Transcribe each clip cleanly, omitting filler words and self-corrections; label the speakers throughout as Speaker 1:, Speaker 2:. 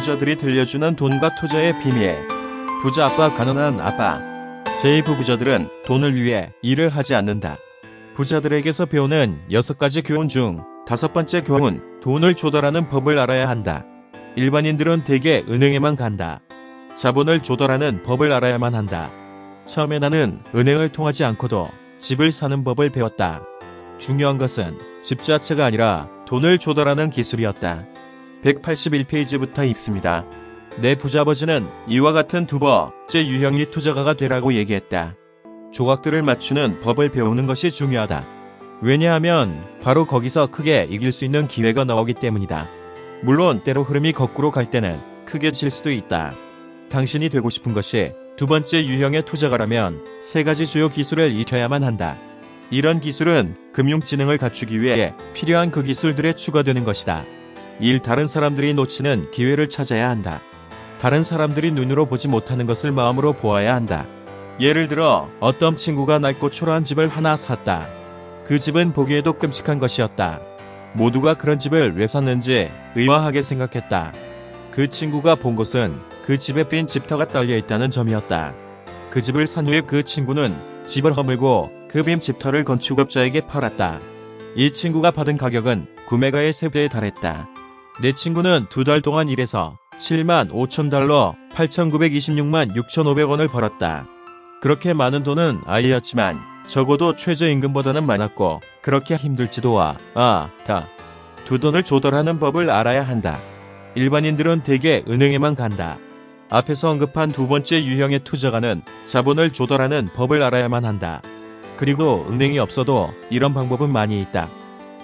Speaker 1: 부자들이 들려주는 돈과 투자의 비밀. 부자 아빠, 가난한 아빠. 제2부부자들은 돈을 위해 일을 하지 않는다. 부자들에게서 배우는 6가지 교훈 중 5번째 교훈, 돈을 조달하는 법을 알아야 한다. 일반인들은 대개 은행에만 간다. 자본을 조달하는 법을 알아야만 한다. 처음에 나는 은행을 통하지 않고도 집을 사는 법을 배웠다. 중요한 것은 집 자체가 아니라 돈을 조달하는 기술이었다. 181페이지부터 읽습니다. 내 부자아버지는 이와 같은 2번째 유형의 투자가가 되라고 얘기했다. 조각들을 맞추는 법을 배우는 것이 중요하다. 왜냐하면 바로 거기서 크게 이길 수 있는 기회가 나오기 때문이다. 물론 때로 흐름이 거꾸로 갈 때는 크게 질 수도 있다. 당신이 되고 싶은 것이 2번째 유형의 투자가라면 3가지 주요 기술을 익혀야만 한다. 이런 기술은 금융지능을 갖추기 위해 필요한 그 기술들에 추가되는 것이다. 다른 사람들이 놓치는 기회를 찾아야 한다. 다른 사람들이 눈으로 보지 못하는 것을 마음으로 보아야 한다. 예를 들어 어떤 친구가 낡고 초라한 집을 하나 샀다. 그 집은 보기에도 끔찍한 것이었다. 모두가 그런 집을 왜 샀는지 의아하게 생각했다. 그 친구가 본 것은 그 집에 빈 집터가 떨려 있다는 점이었다. 그 집을 산 후에 그 친구는 집을 허물고 그 빈 집터를 건축업자에게 팔았다. 이 친구가 받은 가격은 구매가의 3배에 달했다. 내 친구는 2달 동안 일해서 7만 5천 달러, 8,926만 6,500원을 벌었다. 그렇게 많은 돈은 아니었지만 적어도 최저임금보다는 많았고 그렇게 힘들지도 않다. 두 돈을 조달하는 법을 알아야 한다. 일반인들은 대개 은행에만 간다. 앞에서 언급한 2번째 유형의 투자가는 자본을 조달하는 법을 알아야만 한다. 그리고 은행이 없어도 이런 방법은 많이 있다.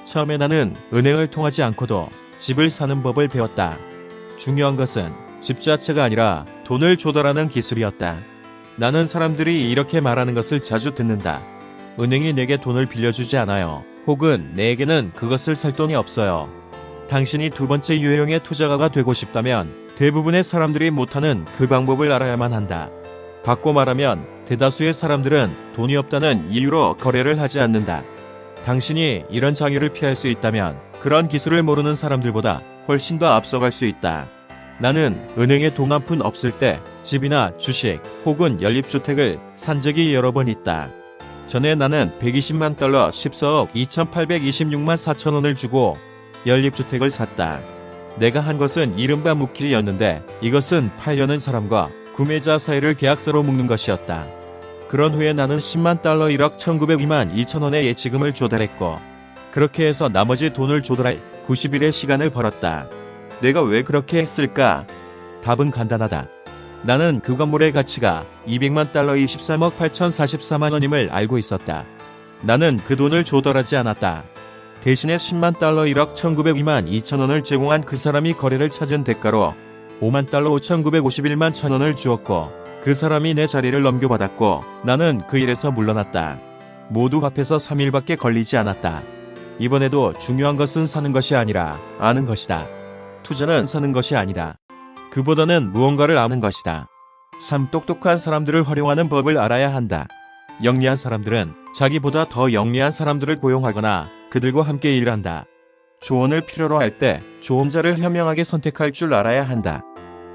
Speaker 1: 처음에 나는 은행을 통하지 않고도 집을 사는 법을 배웠다. 중요한 것은 집 자체가 아니라 돈을 조달하는 기술이었다. 나는 사람들이 이렇게 말하는 것을 자주 듣는다. 은행이 내게 돈을 빌려주지 않아요. 혹은 내게는 그것을 살 돈이 없어요. 당신이 2번째 유형의 투자가가 되고 싶다면 대부분의 사람들이 못하는 그 방법을 알아야만 한다. 바꿔 말하면 대다수의 사람들은 돈이 없다는 이유로 거래를 하지 않는다. 당신이 이런 장애를 피할 수 있다면 그런 기술을 모르는 사람들보다 훨씬 더 앞서갈 수 있다. 나는 은행에 돈 한 푼 없을 때 집이나 주식 혹은 연립주택을 산 적이 여러 번 있다. 전에 나는 120만 달러 14억 2,826만 4천 원을 주고 연립주택을 샀다. 내가 한 것은 이른바 묵길이었는데 이것은 팔려는 사람과 구매자 사이를 계약서로 묶는 것이었다. 그런 후에 나는 10만 달러 1억 1,902만 2천 원의 예치금을 조달했고 그렇게 해서 나머지 돈을 조달할 90일의 시간을 벌었다. 내가 왜 그렇게 했을까? 답은 간단하다. 나는 그 건물의 가치가 200만 달러 23억 8,044만 원임을 알고 있었다. 나는 그 돈을 조달하지 않았다. 대신에 10만 달러 1억 1,902만 2천 원을 제공한 그 사람이 거래를 찾은 대가로 5만 달러 5,951만 1천 원을 주었고 그 사람이 내 자리를 넘겨받았고 나는 그 일에서 물러났다. 모두 합해서 3일밖에 걸리지 않았다. 이번에도 중요한 것은 사는 것이 아니라 아는 것이다. 투자는 사는 것이 아니다. 그보다는 무언가를 아는 것이다. 똑똑한 사람들을 활용하는 법을 알아야 한다. 영리한 사람들은 자기보다 더 영리한 사람들을 고용하거나 그들과 함께 일한다. 조언을 필요로 할 때 조언자를 현명하게 선택할 줄 알아야 한다.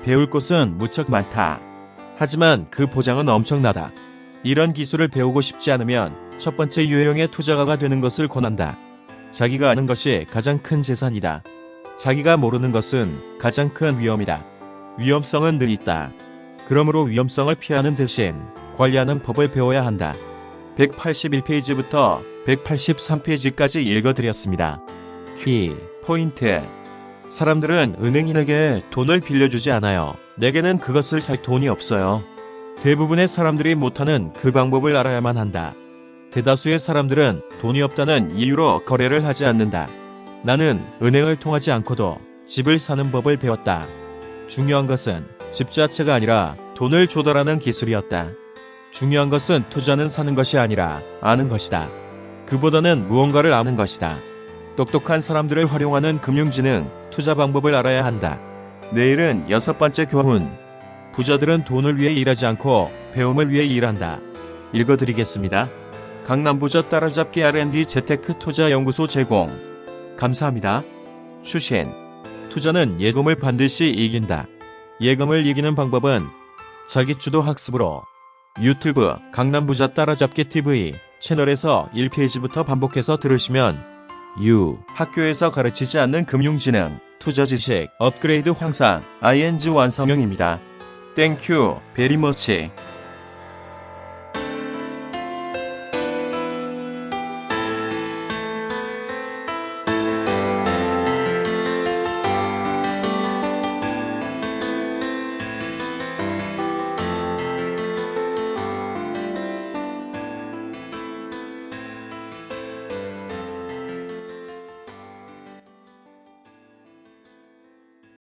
Speaker 1: 배울 것은 무척 많다. 하지만 그 보장은 엄청나다. 이런 기술을 배우고 싶지 않으면 첫 번째 유형의 투자가가 되는 것을 권한다. 자기가 아는 것이 가장 큰 재산이다. 자기가 모르는 것은 가장 큰 위험이다. 위험성은 늘 있다. 그러므로 위험성을 피하는 대신 관리하는 법을 배워야 한다. 181페이지부터 183페이지까지 읽어드렸습니다. 키 포인트. 사람들은 은행인에게 돈을 빌려주지 않아요. 내게는 그것을 살 돈이 없어요. 대부분의 사람들이 못하는 그 방법을 알아야만 한다. 대다수의 사람들은 돈이 없다는 이유로 거래를 하지 않는다. 나는 은행을 통하지 않고도 집을 사는 법을 배웠다. 중요한 것은 집 자체가 아니라 돈을 조달하는 기술이었다. 중요한 것은 투자는 사는 것이 아니라 아는 것이다. 그보다는 무언가를 아는 것이다. 똑똑한 사람들을 활용하는 금융지능, 투자 방법을 알아야 한다. 내일은 6번째 교훈. 부자들은 돈을 위해 일하지 않고 배움을 위해 일한다. 읽어드리겠습니다. 강남부자 따라잡기 R&D 재테크 투자연구소 제공. 감사합니다. 추신 투자는 예금을 반드시 이긴다. 예금을 이기는 방법은 자기주도 학습으로 유튜브 강남부자 따라잡기 TV 채널에서 1페이지부터 반복해서 들으시면 학교에서 가르치지 않는 금융지능, 투자지식, 업그레이드 향상, ing 완성형입니다. 땡큐 베리머치.